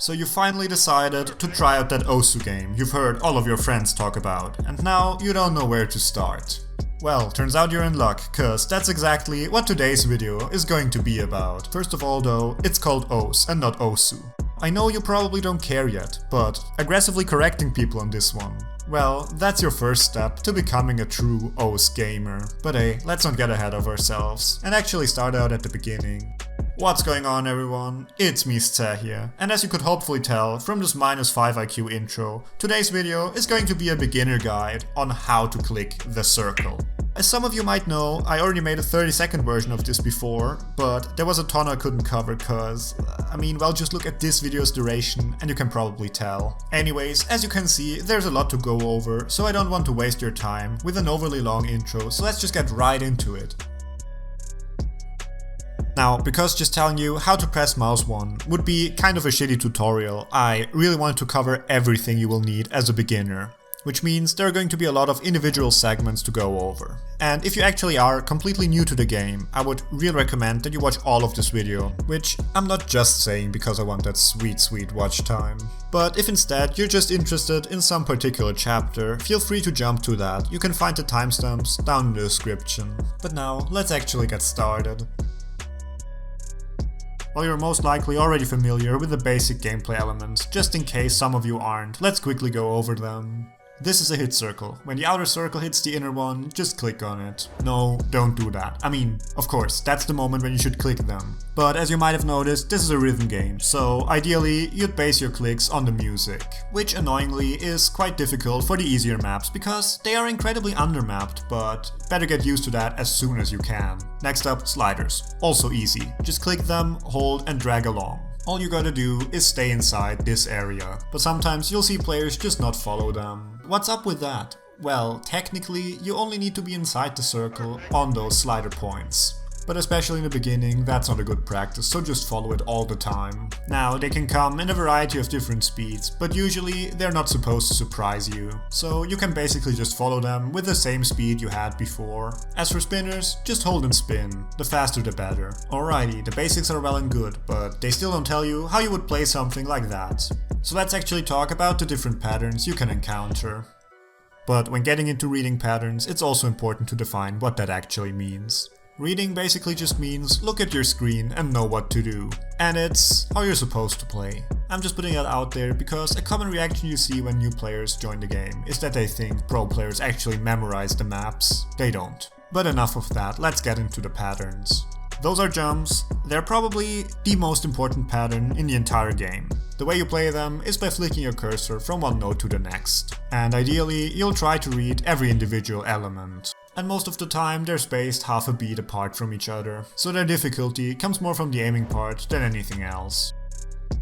So you finally decided to try out that Osu game you've heard all of your friends talk about, and now you don't know where to start. Well, turns out you're in luck, cause that's exactly what today's video is going to be about. First of all though, it's called Os and not Osu. I know you probably don't care yet, but aggressively correcting people on this one, well, that's your first step to becoming a true Os gamer. But hey, let's not get ahead of ourselves and actually start out at the beginning. What's going on everyone? It's me Ste here, and as you could hopefully tell from this -5 IQ intro, today's video is going to be a beginner guide on how to click the circle. As some of you might know, I already made a 30-second version of this before, but there was a ton I couldn't cover cause, well, just look at this video's duration and you can probably tell. Anyways, as you can see, there's a lot to go over, so I don't want to waste your time with an overly long intro, so let's just get right into it. Now, because just telling you how to press mouse 1 would be kind of a shitty tutorial, I really wanted to cover everything you will need as a beginner. Which means there are going to be a lot of individual segments to go over. And if you actually are completely new to the game, I would really recommend that you watch all of this video, which I'm not just saying because I want that sweet watch time. But if instead you're just interested in some particular chapter, feel free to jump to that. You can find the timestamps down in the description. But now, let's actually get started. While you're most likely already familiar with the basic gameplay elements, just in case some of you aren't, let's quickly go over them. This is a hit circle. When the outer circle hits the inner one, just click on it. No, don't do that. Of course, that's the moment when you should click them. But as you might have noticed, this is a rhythm game, so ideally you'd base your clicks on the music. Which annoyingly is quite difficult for the easier maps because they are incredibly undermapped, but better get used to that as soon as you can. Next up, sliders. Also easy. Just click them, hold and drag along. All you gotta do is stay inside this area, but sometimes you'll see players just not follow them. What's up with that? Well, technically, you only need to be inside the circle on those slider points. But especially in the beginning, that's not a good practice, so just follow it all the time. Now, they can come in a variety of different speeds, but usually they're not supposed to surprise you. So you can basically just follow them with the same speed you had before. As for spinners, just hold and spin. The faster the better. Alrighty, the basics are well and good, but they still don't tell you how you would play something like that. So let's actually talk about the different patterns you can encounter. But when getting into reading patterns, it's also important to define what that actually means. Reading basically just means look at your screen and know what to do. And it's how you're supposed to play. I'm just putting that out there because a common reaction you see when new players join the game is that they think pro players actually memorize the maps. They don't. But enough of that, let's get into the patterns. Those are jumps. They're probably the most important pattern in the entire game. The way you play them is by flicking your cursor from one node to the next. And ideally, you'll try to read every individual element. And most of the time they're spaced half a beat apart from each other, so their difficulty comes more from the aiming part than anything else.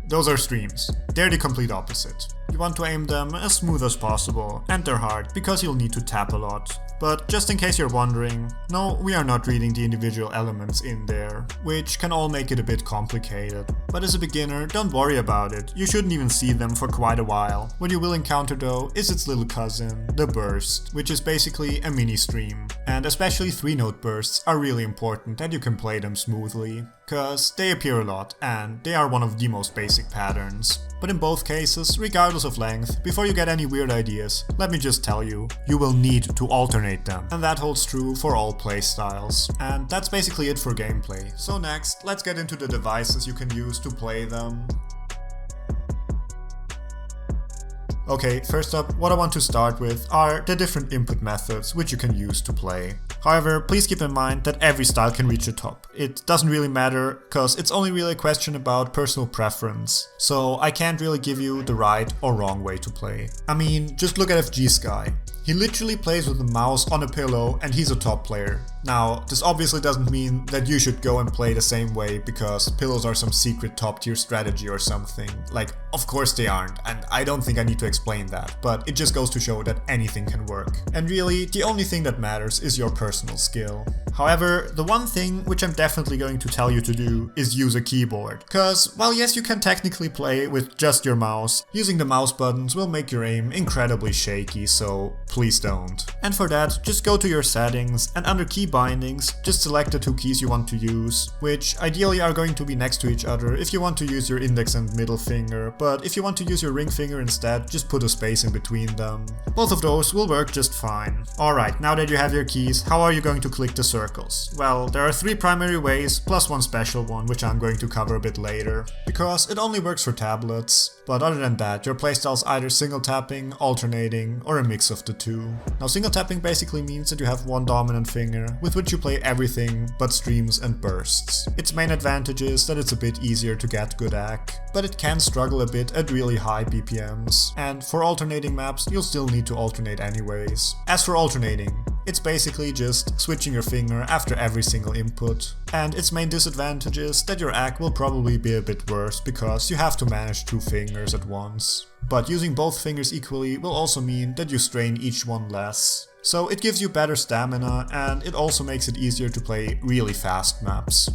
Those are streams. They're the complete opposite. You want to aim them as smooth as possible, and they're hard because you'll need to tap a lot. But just in case you're wondering, no, we are not reading the individual elements in there, which can all make it a bit complicated. But as a beginner, don't worry about it, you shouldn't even see them for quite a while. What you will encounter though is its little cousin, the burst, which is basically a mini stream. And especially 3-note bursts are really important that you can play them smoothly, cause they appear a lot and they are one of the most basic patterns. But in both cases, regardless of length, before you get any weird ideas, let me just tell you, you will need to alternate them. And that holds true for all playstyles. And that's basically it for gameplay. So next, let's get into the devices you can use to play them. Okay, first up, what I want to start with are the different input methods which you can use to play. However, please keep in mind that every style can reach the top. It doesn't really matter, cause it's only really a question about personal preference. So I can't really give you the right or wrong way to play. Just look at FG Sky. He literally plays with a mouse on a pillow and he's a top player. Now, this obviously doesn't mean that you should go and play the same way because pillows are some secret top tier strategy or something. Like, of course they aren't, and I don't think I need to explain that, but it just goes to show that anything can work. And really, the only thing that matters is your personal skill. However, the one thing which I'm definitely going to tell you to do is use a keyboard. Cause, while yes, you can technically play with just your mouse, using the mouse buttons will make your aim incredibly shaky, so please don't. And for that, just go to your settings and under key bindings, just select the two keys you want to use, which ideally are going to be next to each other if you want to use your index and middle finger, but if you want to use your ring finger instead, just put a space in between them. Both of those will work just fine. Alright, now that you have your keys, how are you going to click the circles? Well, there are 3 primary ways, plus one special one, which I'm going to cover a bit later, because it only works for tablets. But other than that, your playstyle is either single tapping, alternating, or a mix of the two. Now, single tapping basically means that you have one dominant finger, with which you play everything but streams and bursts. Its main advantage is that it's a bit easier to get good at, but it can struggle a bit at really high BPMs. And for alternating maps, you'll still need to alternate anyways. As for alternating, it's basically just switching your finger after every single input. And its main disadvantage is that your act will probably be a bit worse because you have to manage 2 fingers at once. But using both fingers equally will also mean that you strain each one less. So it gives you better stamina and it also makes it easier to play really fast maps.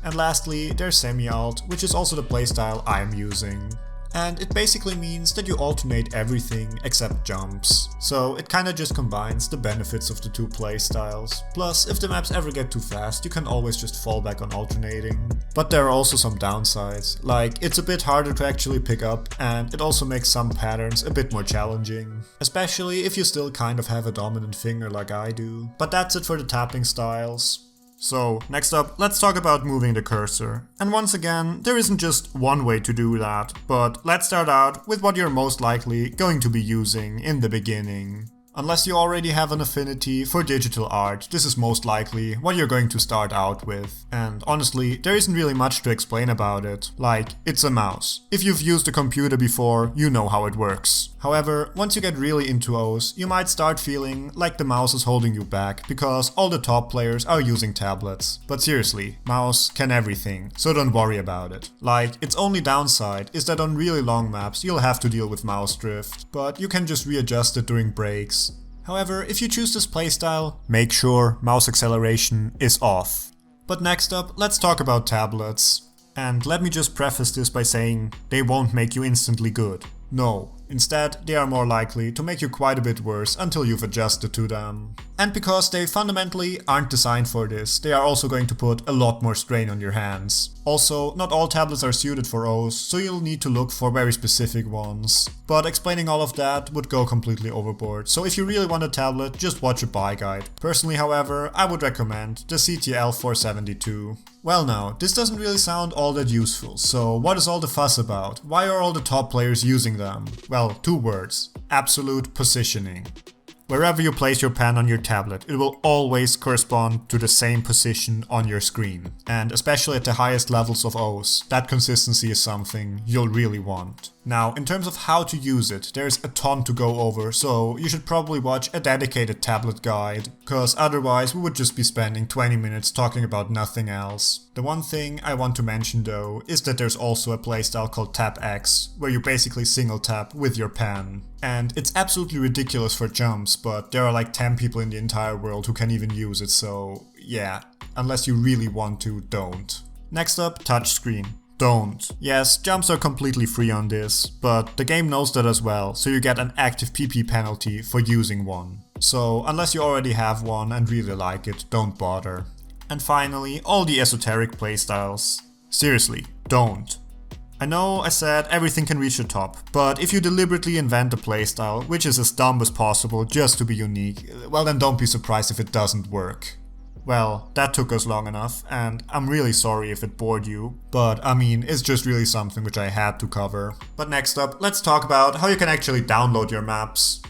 And lastly, there's semi-alt, which is also the playstyle I'm using. And it basically means that you alternate everything except jumps. So it kinda just combines the benefits of the 2 playstyles. Plus, if the maps ever get too fast, you can always just fall back on alternating. But there are also some downsides, like it's a bit harder to actually pick up and it also makes some patterns a bit more challenging. Especially if you still kind of have a dominant finger like I do. But that's it for the tapping styles. So, next up, let's talk about moving the cursor. And once again, there isn't just one way to do that, but let's start out with what you're most likely going to be using in the beginning. Unless you already have an affinity for digital art, this is most likely what you're going to start out with. And honestly, there isn't really much to explain about it. Like, it's a mouse. If you've used a computer before, you know how it works. However, once you get really into Osu, you might start feeling like the mouse is holding you back because all the top players are using tablets. But seriously, mouse can everything, so don't worry about it. Like, its only downside is that on really long maps you'll have to deal with mouse drift, but you can just readjust it during breaks. However, if you choose this playstyle, make sure mouse acceleration is off. But next up, let's talk about tablets. And let me just preface this by saying they won't make you instantly good. No, instead they are more likely to make you quite a bit worse until you've adjusted to them. And because they fundamentally aren't designed for this, they are also going to put a lot more strain on your hands. Also, not all tablets are suited for Osu, so you'll need to look for very specific ones. But explaining all of that would go completely overboard, so if you really want a tablet, just watch a buy guide. Personally, however, I would recommend the CTL 472. Well now, this doesn't really sound all that useful, so what is all the fuss about? Why are all the top players using them? Well, 2 words. Absolute positioning. Wherever you place your pen on your tablet, it will always correspond to the same position on your screen. And especially at the highest levels of Osu, that consistency is something you'll really want. Now, in terms of how to use it, there's a ton to go over, so you should probably watch a dedicated tablet guide, cause otherwise we would just be spending 20 minutes talking about nothing else. The one thing I want to mention though, is that there's also a playstyle called Tap X, where you basically single tap with your pen. And it's absolutely ridiculous for jumps, but there are like 10 people in the entire world who can even use it, so yeah, unless you really want to, don't. Next up, touchscreen. Don't. Yes, jumps are completely free on this, but the game knows that as well, so you get an active PP penalty for using one. So unless you already have one and really like it, don't bother. And finally, all the esoteric playstyles. Seriously, don't. I know I said everything can reach the top, but if you deliberately invent a playstyle which is as dumb as possible just to be unique, well then don't be surprised if it doesn't work. Well, that took us long enough, and I'm really sorry if it bored you, but I mean, it's just really something which I had to cover. But next up, let's talk about how you can actually download your maps.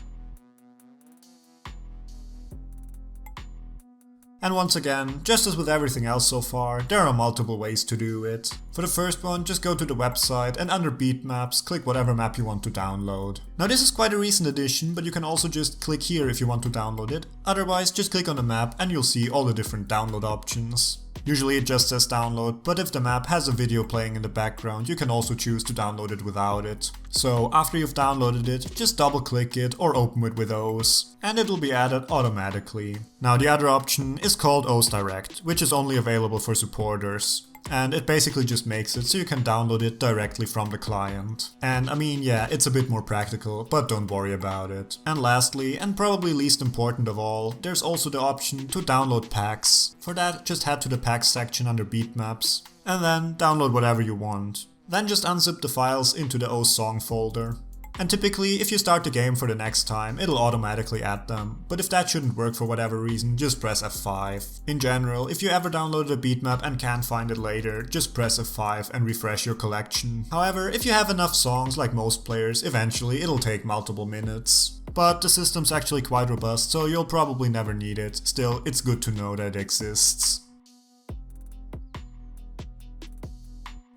And once again, just as with everything else so far, there are multiple ways to do it. For the first one, just go to the website and under beat maps, click whatever map you want to download. Now this is quite a recent addition, but you can also just click here if you want to download it. Otherwise, just click on the map and you'll see all the different download options. Usually it just says download, but if the map has a video playing in the background, you can also choose to download it without it. So after you've downloaded it, just double click it or open it with OS, and it'll be added automatically. Now the other option is called OS Direct, which is only available for supporters. And it basically just makes it so you can download it directly from the client. And I mean, yeah, it's a bit more practical, but don't worry about it. And lastly, and probably least important of all, there's also the option to download packs. For that, just head to the packs section under Beatmaps, and then download whatever you want. Then just unzip the files into the OS song folder. And typically, if you start the game for the next time, it'll automatically add them, but if that shouldn't work for whatever reason, just press F5. In general, if you ever downloaded a beatmap and can't find it later, just press F5 and refresh your collection. However, if you have enough songs like most players, eventually it'll take multiple minutes. But the system's actually quite robust, so you'll probably never need it. Still, it's good to know that it exists.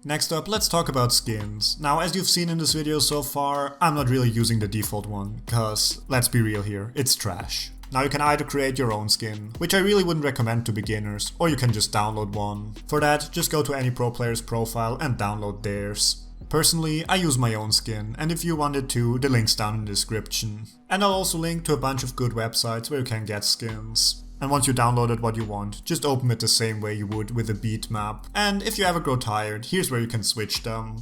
Next up, let's talk about skins. Now, as you've seen in this video so far, I'm not really using the default one, cause, let's be real here, it's trash. Now you can either create your own skin, which I really wouldn't recommend to beginners, or you can just download one. For that, just go to any pro player's profile and download theirs. Personally, I use my own skin, and if you wanted to, the link's down in the description. And I'll also link to a bunch of good websites where you can get skins. And once you downloaded what you want, just open it the same way you would with a beat map. And if you ever grow tired, here's where you can switch them.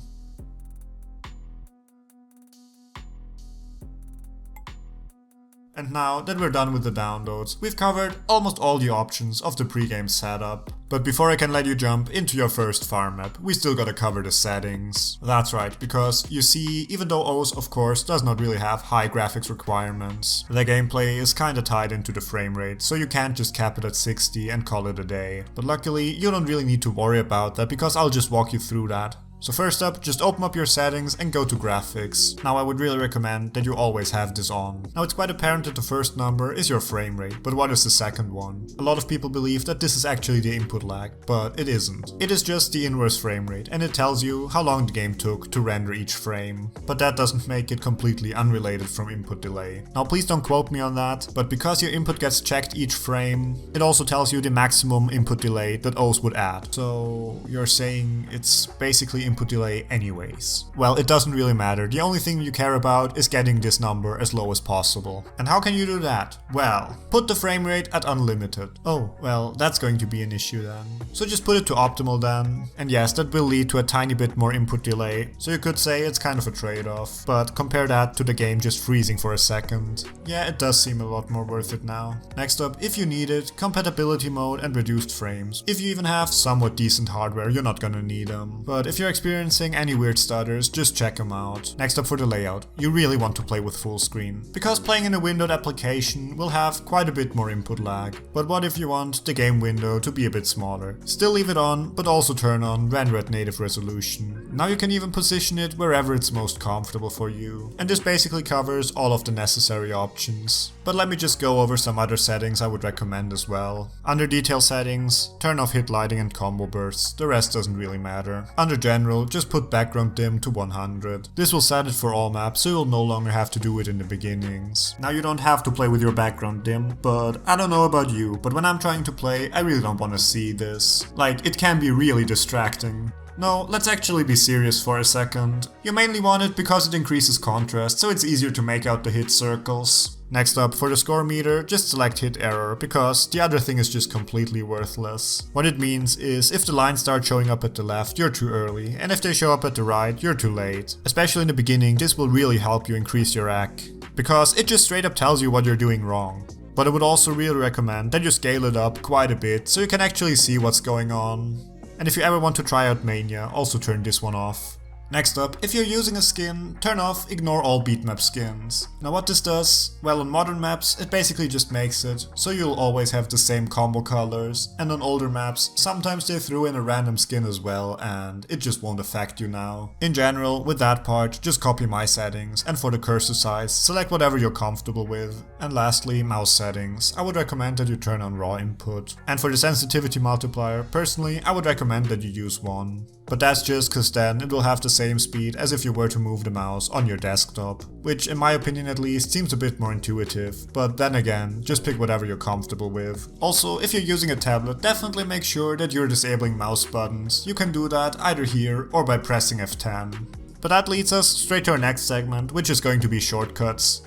And now that we're done with the downloads, we've covered almost all the options of the pregame setup. But before I can let you jump into your first farm map, we still gotta cover the settings. That's right, because you see, even though OS of course does not really have high graphics requirements, the gameplay is kinda tied into the frame rate, so you can't just cap it at 60 and call it a day. But luckily, you don't really need to worry about that because I'll just walk you through that. So first up, just open up your settings and go to graphics. Now I would really recommend that you always have this on. Now it's quite apparent that the first number is your frame rate, but what is the second one? A lot of people believe that this is actually the input lag, but it isn't. It is just the inverse frame rate, and it tells you how long the game took to render each frame. But that doesn't make it completely unrelated from input delay. Now please don't quote me on that, but because your input gets checked each frame, it also tells you the maximum input delay that OS would add. So you're saying it's basically input delay anyways. Well, it doesn't really matter. The only thing you care about is getting this number as low as possible. And how can you do that? Well, put the frame rate at unlimited. Oh, well, that's going to be an issue then. So just put it to optimal then. And yes, that will lead to a tiny bit more input delay. So you could say it's kind of a trade-off. But compare that to the game just freezing for a second. Yeah, it does seem a lot more worth it now. Next up, if you need it, compatibility mode and reduced frames. If you even have somewhat decent hardware, you're not gonna need them. But if you're experiencing any weird stutters, just check them out. Next up for the layout. You really want to play with full screen, because playing in a windowed application will have quite a bit more input lag. But what if you want the game window to be a bit smaller? Still leave it on, but also turn on render at native resolution. Now you can even position it wherever it's most comfortable for you. And this basically covers all of the necessary options. But let me just go over some other settings I would recommend as well. Under detail settings, turn off hit lighting and combo bursts, the rest doesn't really matter. Under general, just put background dim to 100. This will set it for all maps, so you'll no longer have to do it in the beginnings. Now you don't have to play with your background dim, but I don't know about you, but when I'm trying to play, I really don't want to see this. Like, it can be really distracting. No, let's actually be serious for a second. You mainly want it because it increases contrast, so it's easier to make out the hit circles. Next up, for the score meter, just select hit error, because the other thing is just completely worthless. What it means is, if the lines start showing up at the left, you're too early, and if they show up at the right, you're too late. Especially in the beginning, this will really help you increase your AC, because it just straight up tells you what you're doing wrong. But I would also really recommend that you scale it up quite a bit, so you can actually see what's going on. And if you ever want to try out Mania, also turn this one off. Next up, if you're using a skin, turn off ignore all beatmap skins. Now what this does, well on modern maps it basically just makes it so you'll always have the same combo colors, and on older maps sometimes they threw in a random skin as well and it just won't affect you now. In general, with that part, just copy my settings, and for the cursor size, select whatever you're comfortable with. And lastly, mouse settings. I would recommend that you turn on raw input. And for the sensitivity multiplier, personally I would recommend that you use 1. But that's just cause then it will have the same speed as if you were to move the mouse on your desktop, which in my opinion at least seems a bit more intuitive, but then again, just pick whatever you're comfortable with. Also, if you're using a tablet, definitely make sure that you're disabling mouse buttons. You can do that either here or by pressing F10. But that leads us straight to our next segment, which is going to be shortcuts.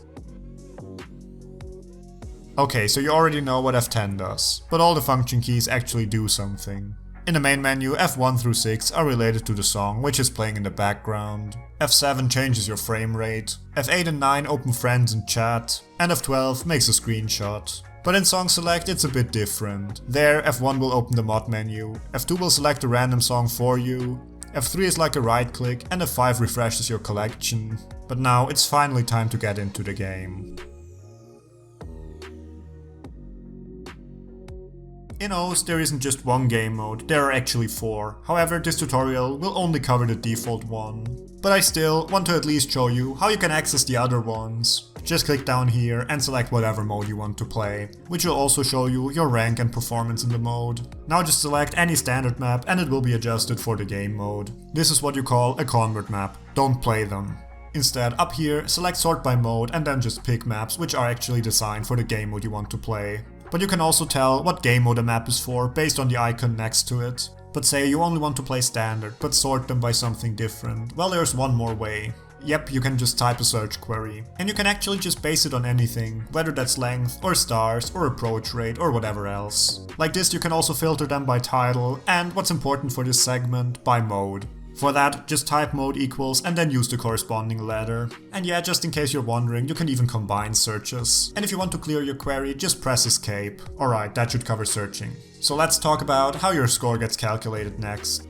Okay, so you already know what F10 does, but all the function keys actually do something. In the main menu, F1 through 6 are related to the song, which is playing in the background. F7 changes your frame rate, F8 and 9 open friends and chat, and F12 makes a screenshot. But in Song Select it's a bit different. There, F1 will open the mod menu, F2 will select a random song for you, F3 is like a right click, and F5 refreshes your collection. But now it's finally time to get into the game. In Osu, there isn't just one game mode, there are actually 4. However, this tutorial will only cover the default one. But I still want to at least show you how you can access the other ones. Just click down here and select whatever mode you want to play, which will also show you your rank and performance in the mode. Now just select any standard map and it will be adjusted for the game mode. This is what you call a convert map, don't play them. Instead, up here, select sort by mode and then just pick maps which are actually designed for the game mode you want to play. But you can also tell what game mode a map is for based on the icon next to it. But say you only want to play standard, but sort them by something different, well, there's one more way. Yep, you can just type a search query. And you can actually just base it on anything, whether that's length, or stars, or approach rate, or whatever else. Like this, you can also filter them by title, and what's important for this segment, by mode. For that, just type mode equals and then use the corresponding letter. And yeah, just in case you're wondering, you can even combine searches. And if you want to clear your query, just press escape. Alright, that should cover searching. So let's talk about how your score gets calculated next.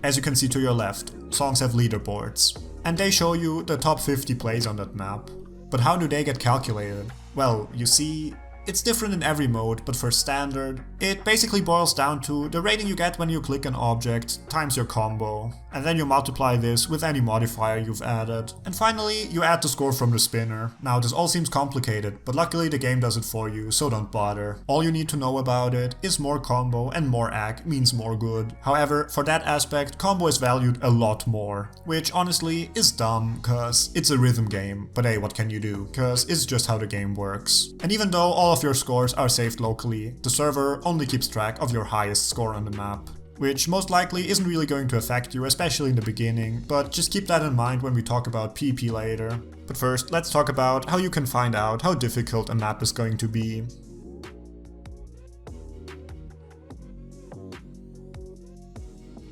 As you can see to your left, songs have leaderboards. And they show you the top 50 plays on that map. But how do they get calculated? Well, you see, it's different in every mode, but for standard, it basically boils down to the rating you get when you click an object times your combo, and then you multiply this with any modifier you've added. And finally, you add the score from the spinner. Now this all seems complicated, but luckily the game does it for you, so don't bother. All you need to know about it is more combo and more ag means more good. However, for that aspect, combo is valued a lot more, which honestly is dumb, cause it's a rhythm game, but hey, what can you do? Cause it's just how the game works. And even though all of your scores are saved locally, the server only keeps track of your highest score on the map. Which most likely isn't really going to affect you, especially in the beginning, but just keep that in mind when we talk about PP later. But first, let's talk about how you can find out how difficult a map is going to be.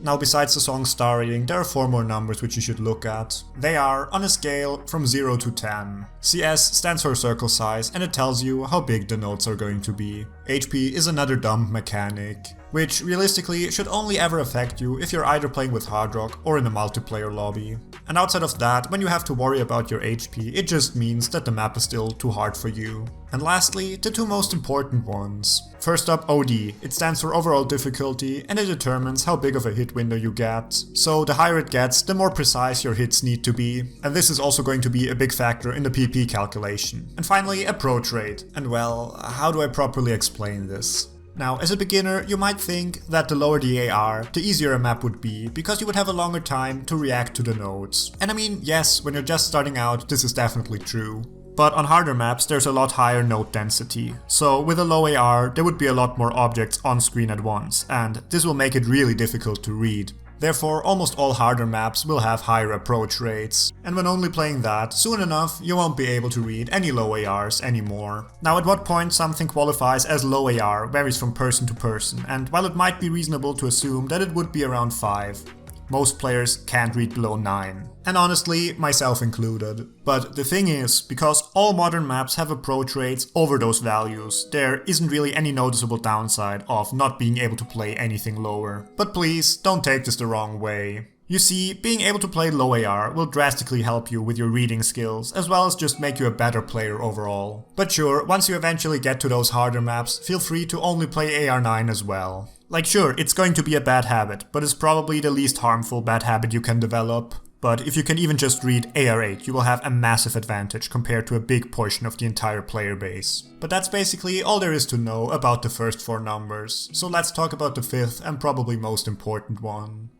Now, besides the song star rating, there are 4 more numbers which you should look at. They are on a scale from 0 to 10. CS stands for circle size and it tells you how big the notes are going to be. HP is another dumb mechanic, which realistically should only ever affect you if you're either playing with hard rock or in a multiplayer lobby. And outside of that, when you have to worry about your HP, it just means that the map is still too hard for you. And lastly, the 2 most important ones. First up, OD. It stands for overall difficulty and it determines how big of a hit window you get. So the higher it gets, the more precise your hits need to be. And this is also going to be a big factor in the PP calculation. And finally, approach rate. And well, how do I properly explain this? Now, as a beginner, you might think that the lower the AR, the easier a map would be, because you would have a longer time to react to the nodes. And I mean, yes, when you're just starting out, this is definitely true. But on harder maps, there's a lot higher node density. So with a low AR, there would be a lot more objects on screen at once, and this will make it really difficult to read. Therefore, almost all harder maps will have higher approach rates. And when only playing that, soon enough, you won't be able to read any low ARs anymore. Now, at what point something qualifies as low AR varies from person to person, and while it might be reasonable to assume that it would be around 5, most players can't read below 9. And honestly, myself included. But the thing is, because all modern maps have approach rates over those values, there isn't really any noticeable downside of not being able to play anything lower. But please, don't take this the wrong way. You see, being able to play low AR will drastically help you with your reading skills, as well as just make you a better player overall. But sure, once you eventually get to those harder maps, feel free to only play AR9 as well. Like sure, it's going to be a bad habit, but it's probably the least harmful bad habit you can develop. But if you can even just read AR8, you will have a massive advantage compared to a big portion of the entire player base. But that's basically all there is to know about the first 4 numbers, so let's talk about the 5th and probably most important one.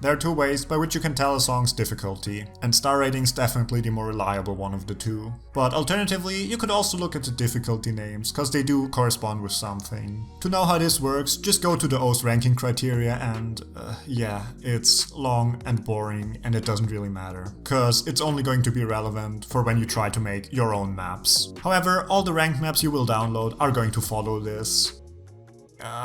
There are 2 ways by which you can tell a song's difficulty, and star rating's definitely the more reliable one of the 2. But alternatively, you could also look at the difficulty names, cause they do correspond with something. To know how this works, just go to the Osu ranking criteria and yeah, it's long and boring and it doesn't really matter, cause it's only going to be relevant for when you try to make your own maps. However, all the ranked maps you will download are going to follow this.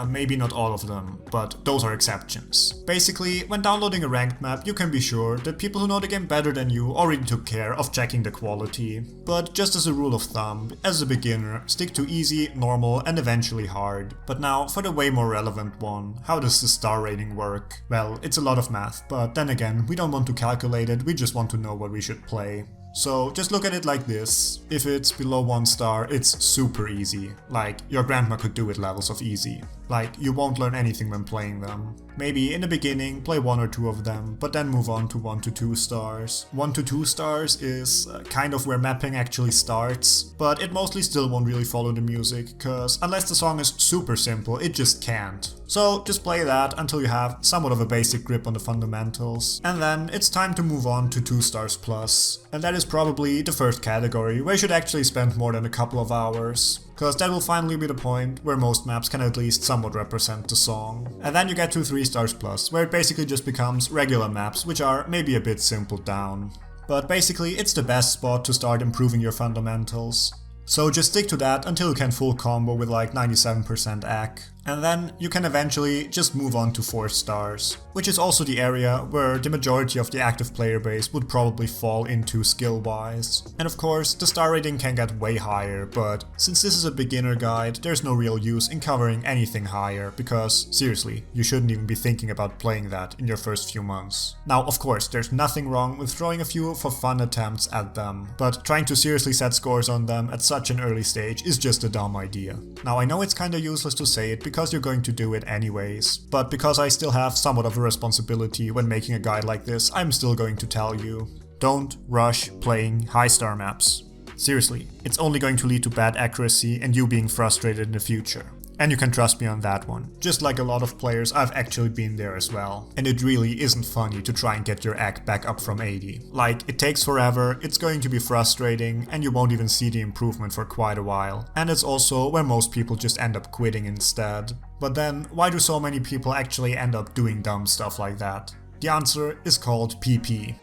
Maybe not all of them, but those are exceptions. Basically, when downloading a ranked map, you can be sure that people who know the game better than you already took care of checking the quality. But just as a rule of thumb, as a beginner, stick to easy, normal, and eventually hard. But now, for the way more relevant one, how does the star rating work? Well, it's a lot of math, but then again, we don't want to calculate it, we just want to know what we should play. So just look at it like this. If it's below 1 star, it's super easy. Like, your grandma could do it levels of easy. Like, you won't learn anything when playing them. Maybe in the beginning, play 1 or 2 of them, but then move on to 1 to 2 stars. 1 to 2 stars is kind of where mapping actually starts, but it mostly still won't really follow the music, cause unless the song is super simple, it just can't. So just play that until you have somewhat of a basic grip on the fundamentals, and then it's time to move on to 2 stars plus. And that is probably the first category, where you should actually spend more than a couple of hours. Cause that will finally be the point where most maps can at least somewhat represent the song. And then you get to 3 stars plus, where it basically just becomes regular maps, which are maybe a bit simpled down. But basically it's the best spot to start improving your fundamentals. So just stick to that until you can full combo with like 97% AC. And then you can eventually just move on to 4 stars, which is also the area where the majority of the active player base would probably fall into skill-wise. And of course, the star rating can get way higher, but since this is a beginner guide, there's no real use in covering anything higher, because seriously, you shouldn't even be thinking about playing that in your first few months. Now, of course, there's nothing wrong with throwing a few for fun attempts at them, but trying to seriously set scores on them at such an early stage is just a dumb idea. Now, I know it's kinda useless to say it because you're going to do it anyways, but because I still have somewhat of a responsibility when making a guide like this, I'm still going to tell you. Don't rush playing high star maps. Seriously, it's only going to lead to bad accuracy and you being frustrated in the future. And you can trust me on that one. Just like a lot of players, I've actually been there as well. And it really isn't funny to try and get your AC back up from 80. Like, it takes forever, it's going to be frustrating, and you won't even see the improvement for quite a while. And it's also where most people just end up quitting instead. But then, why do so many people actually end up doing dumb stuff like that? The answer is called PP.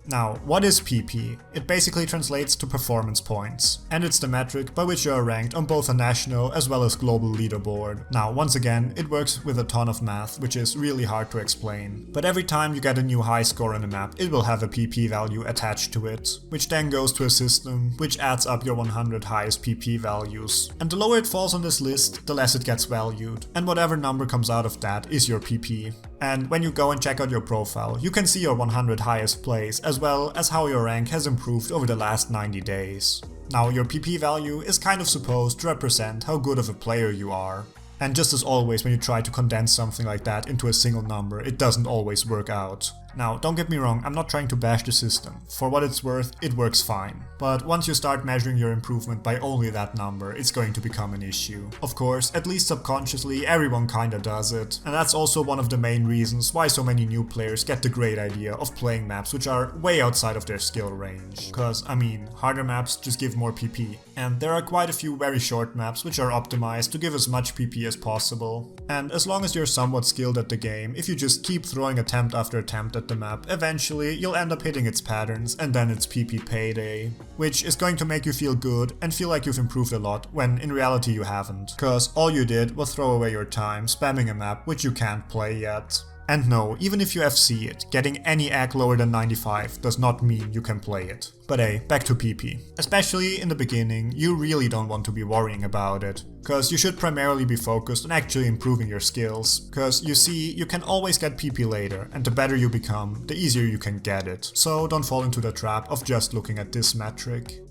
Now, what is PP? It basically translates to performance points, and it's the metric by which you are ranked on both a national as well as global leaderboard. Now, once again, it works with a ton of math, which is really hard to explain. But every time you get a new high score on a map, it will have a PP value attached to it, which then goes to a system which adds up your 100 highest PP values. And the lower it falls on this list, the less it gets valued, and whatever number comes out of that is your PP. And when you go and check out your profile, you can see your 100 highest plays as well as how your rank has improved over the last 90 days. Now, your PP value is kind of supposed to represent how good of a player you are. And just as always, when you try to condense something like that into a single number, it doesn't always work out. Now, don't get me wrong, I'm not trying to bash the system. For what it's worth, it works fine. But once you start measuring your improvement by only that number, it's going to become an issue. Of course, at least subconsciously, everyone kinda does it. And that's also one of the main reasons why so many new players get the great idea of playing maps which are way outside of their skill range. Cause, I mean, harder maps just give more PP. And there are quite a few very short maps which are optimized to give as much PP as possible. And as long as you're somewhat skilled at the game, if you just keep throwing attempt after attempt at the map, eventually you'll end up hitting its patterns and then it's PP payday. Which is going to make you feel good and feel like you've improved a lot when in reality you haven't. Cause all you did was throw away your time spamming a map which you can't play yet. And no, even if you FC it, getting any AC lower than 95 does not mean you can play it. But hey, back to PP. Especially in the beginning, you really don't want to be worrying about it. Cause you should primarily be focused on actually improving your skills. Cause you see, you can always get PP later, and the better you become, the easier you can get it. So don't fall into the trap of just looking at this metric.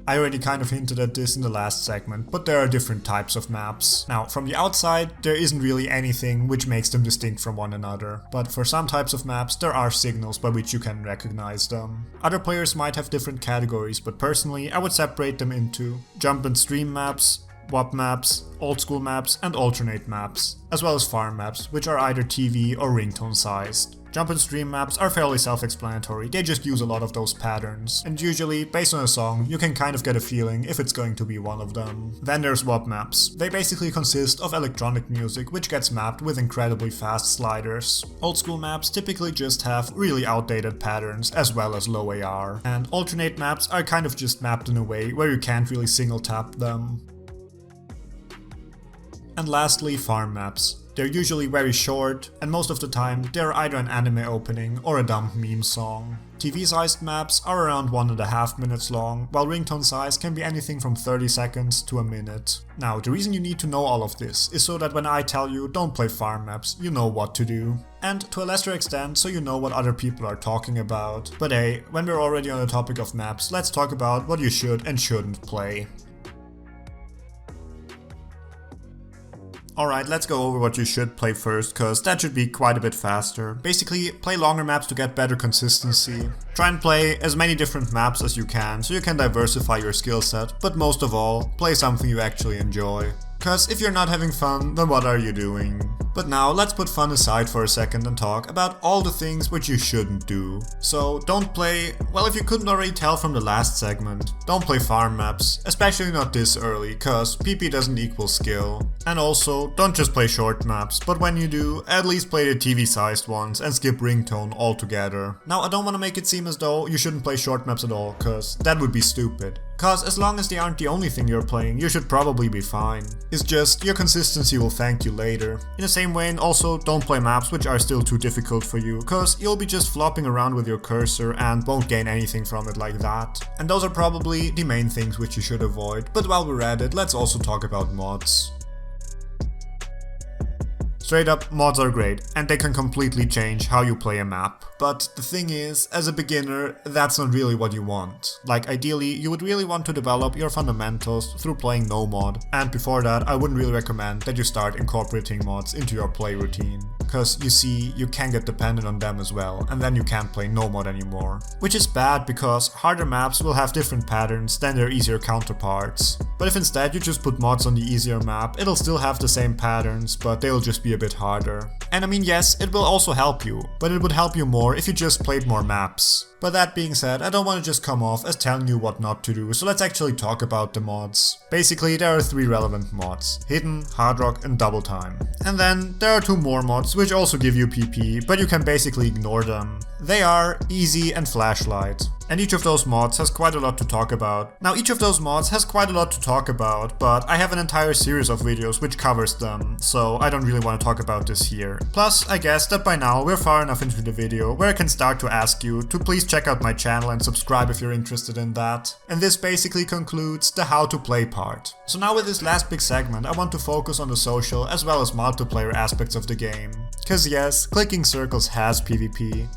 I already kind of hinted at this in the last segment, but there are different types of maps. Now, from the outside, there isn't really anything which makes them distinct from one another, but for some types of maps, there are signals by which you can recognize them. Other players might have different categories, but personally, I would separate them into jump and stream maps, WAP maps, old school maps, and alternate maps, as well as farm maps, which are either TV or ringtone sized. Jump and stream maps are fairly self-explanatory, they just use a lot of those patterns, and usually, based on a song, you can kind of get a feeling if it's going to be one of them. Then there's WAP maps. They basically consist of electronic music which gets mapped with incredibly fast sliders. Old school maps typically just have really outdated patterns as well as low AR, and alternate maps are kind of just mapped in a way where you can't really single tap them. And lastly, farm maps. They're usually very short, and most of the time they're either an anime opening or a dumb meme song. TV-sized maps are around 1.5 minutes long, while ringtone size can be anything from 30 seconds to a minute. Now, the reason you need to know all of this is so that when I tell you don't play farm maps, you know what to do. And to a lesser extent, so you know what other people are talking about. But hey, when we're already on the topic of maps, let's talk about what you should and shouldn't play. Alright, let's go over what you should play first, cause that should be quite a bit faster. Basically, play longer maps to get better consistency. Try and play as many different maps as you can, so you can diversify your skill set, but most of all, play something you actually enjoy. Cause if you're not having fun, then what are you doing? But now, let's put fun aside for a second and talk about all the things which you shouldn't do. So, don't play, well, if you couldn't already tell from the last segment, don't play farm maps, especially not this early, cause PP doesn't equal skill. And also, don't just play short maps, but when you do, at least play the TV-sized ones and skip ringtone altogether. Now, I don't want to make it seem as though you shouldn't play short maps at all, cause that would be stupid. Cause as long as they aren't the only thing you're playing, you should probably be fine. It's just, your consistency will thank you later. In the same way, also don't play maps which are still too difficult for you, cause you'll be just flopping around with your cursor and won't gain anything from it like that. And those are probably the main things which you should avoid, but while we're at it, let's also talk about mods. Straight up, mods are great, and they can completely change how you play a map. But the thing is, as a beginner, that's not really what you want. Like, ideally, you would really want to develop your fundamentals through playing no mod. And before that, I wouldn't really recommend that you start incorporating mods into your play routine. Cause you see, you can get dependent on them as well, and then you can't play no mod anymore. Which is bad because harder maps will have different patterns than their easier counterparts. But if instead you just put mods on the easier map, it'll still have the same patterns, but they'll just be a bit harder. And I mean, yes, it will also help you, but it would help you more if you just played more maps. But that being said, I don't want to just come off as telling you what not to do, so let's actually talk about the mods. Basically, there are 3 relevant mods: Hidden, Hard Rock, and Double Time. And then there are 2 more mods which also give you PP, but you can basically ignore them. They are Easy and Flashlight. And each of those mods has quite a lot to talk about. Now, each of those mods has quite a lot to talk about, but I have an entire series of videos which covers them, so I don't really want to talk about this here. Plus, I guess that by now we're far enough into the video where I can start to ask you to please check out my channel and subscribe if you're interested in that. And this basically concludes the how to play part. So now with this last big segment, I want to focus on the social as well as multiplayer aspects of the game. Cause yes, clicking circles has PvP.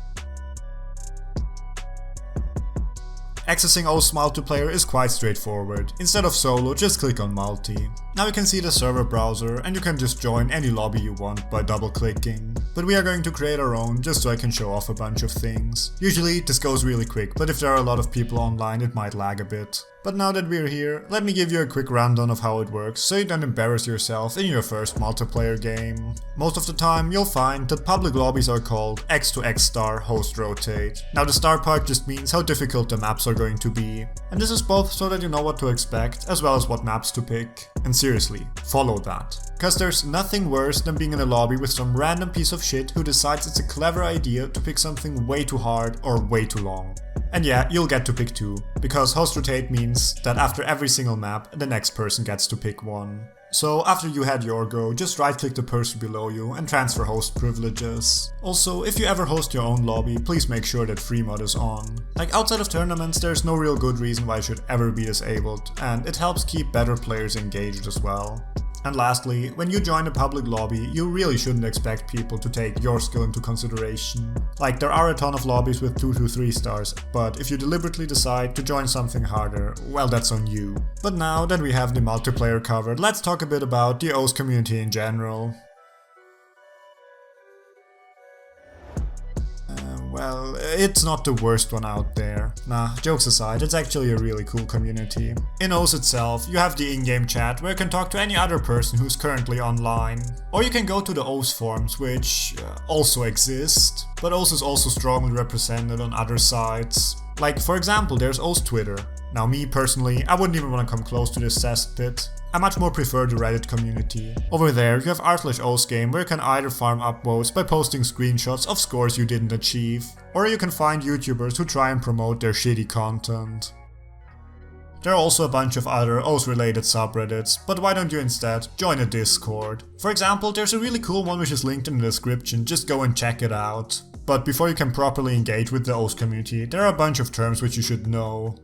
Accessing Osu multiplayer is quite straightforward. Instead of solo, just click on multi. Now you can see the server browser and you can just join any lobby you want by double clicking. But we are going to create our own just so I can show off a bunch of things. Usually this goes really quick, but if there are a lot of people online it might lag a bit. But now that we're here, let me give you a quick rundown of how it works so you don't embarrass yourself in your first multiplayer game. Most of the time you'll find that public lobbies are called X to X star host rotate. Now the star part just means how difficult the maps are going to be. And this is both so that you know what to expect as well as what maps to pick. And seriously, follow that. Cause there's nothing worse than being in a lobby with some random piece of shit who decides it's a clever idea to pick something way too hard or way too long. And yeah, you'll get to pick 2, because host rotate means that after every single map, the next person gets to pick one. So after you had your go, just right click the person below you and transfer host privileges. Also, if you ever host your own lobby, please make sure that free mod is on. Like outside of tournaments, there's no real good reason why it should ever be disabled, and it helps keep better players engaged as well. And lastly, when you join a public lobby, you really shouldn't expect people to take your skill into consideration. Like, there are a ton of lobbies with 2 to 3 stars, but if you deliberately decide to join something harder, well, that's on you. But now that we have the multiplayer covered, let's talk a bit about the Osu community in general. Well, it's not the worst one out there. Nah, jokes aside, it's actually a really cool community. In Osu itself, you have the in-game chat where you can talk to any other person who's currently online. Or you can go to the Osu forums, which also exist, but Osu is also strongly represented on other sites. Like, for example, there's Osu Twitter. Now, me personally, I wouldn't even want to come close to this cesspit. I much more prefer the Reddit community. Over there, you have r/osgame where you can either farm upvotes by posting screenshots of scores you didn't achieve, or you can find YouTubers who try and promote their shitty content. There are also a bunch of other Osu related subreddits, but why don't you instead join a Discord? For example, there's a really cool one which is linked in the description, just go and check it out. But before you can properly engage with the Osu community, there are a bunch of terms which you should know.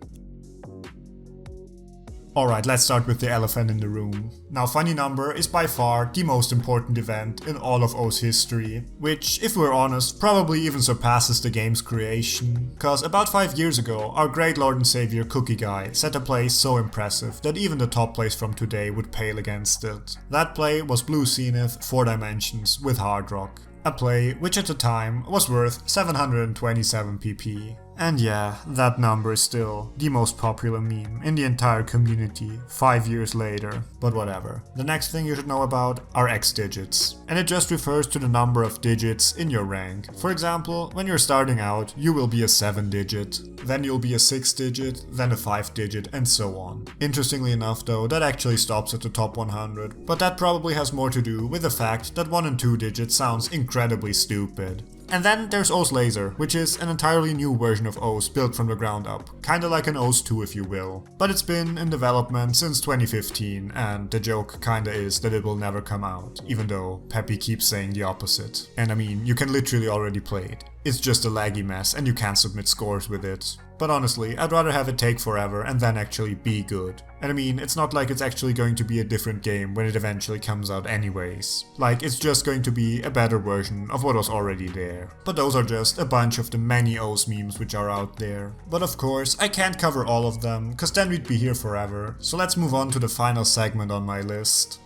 Alright, let's start with the elephant in the room. Now, Funny Number is by far the most important event in all of Osu history, which, if we're honest, probably even surpasses the game's creation. Cause about 5 years ago, our great Lord and Savior Cookie Guy set a play so impressive that even the top plays from today would pale against it. That play was Blue Zenith 4 Dimensions with Hard Rock. A play which at the time was worth 727 PP. And yeah, that number is still the most popular meme in the entire community 5 years later, but whatever. The next thing you should know about are X digits, and it just refers to the number of digits in your rank. For example, when you're starting out, you will be a 7 digit, then you'll be a 6 digit, then a 5 digit, and so on. Interestingly enough though, that actually stops at the top 100, but that probably has more to do with the fact that 1 and 2 digits sounds incredibly stupid. And then there's Osu Laser, which is an entirely new version of Osu built from the ground up, kinda like an Osu 2 if you will. But it's been in development since 2015, and the joke kinda is that it will never come out, even though Peppy keeps saying the opposite. And I mean, you can literally already play it. It's just a laggy mess and you can't submit scores with it. But honestly, I'd rather have it take forever and then actually be good. And I mean, it's not like it's actually going to be a different game when it eventually comes out anyways. Like, it's just going to be a better version of what was already there. But those are just a bunch of the many Osu memes which are out there. But of course, I can't cover all of them, cause then we'd be here forever. So let's move on to the final segment on my list.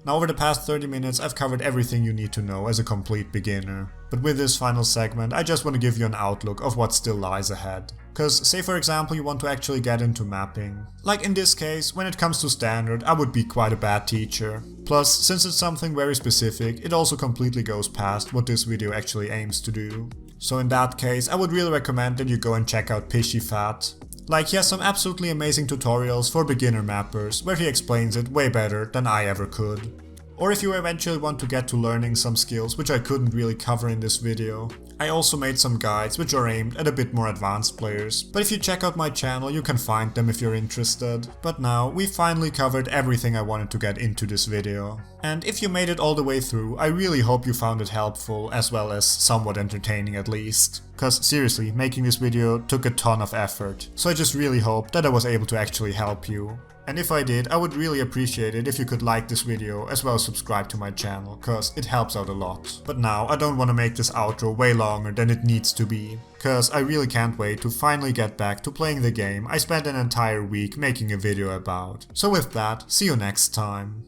Now, over the past 30 minutes, I've covered everything you need to know as a complete beginner. But with this final segment, I just want to give you an outlook of what still lies ahead. Cause say for example you want to actually get into mapping. Like in this case, when it comes to standard, I would be quite a bad teacher. Plus, since it's something very specific, it also completely goes past what this video actually aims to do. So in that case, I would really recommend that you go and check out Pishy Fat. Like, he has some absolutely amazing tutorials for beginner mappers where he explains it way better than I ever could. Or if you eventually want to get to learning some skills which I couldn't really cover in this video, I also made some guides which are aimed at a bit more advanced players, but if you check out my channel you can find them if you're interested. But now, we've finally covered everything I wanted to get into this video. And if you made it all the way through, I really hope you found it helpful as well as somewhat entertaining at least. Cause seriously, making this video took a ton of effort, so I just really hope that I was able to actually help you. And if I did, I would really appreciate it if you could like this video as well as subscribe to my channel, cause it helps out a lot. But now, I don't want to make this outro way longer than it needs to be, cause I really can't wait to finally get back to playing the game I spent an entire week making a video about. So with that, see you next time.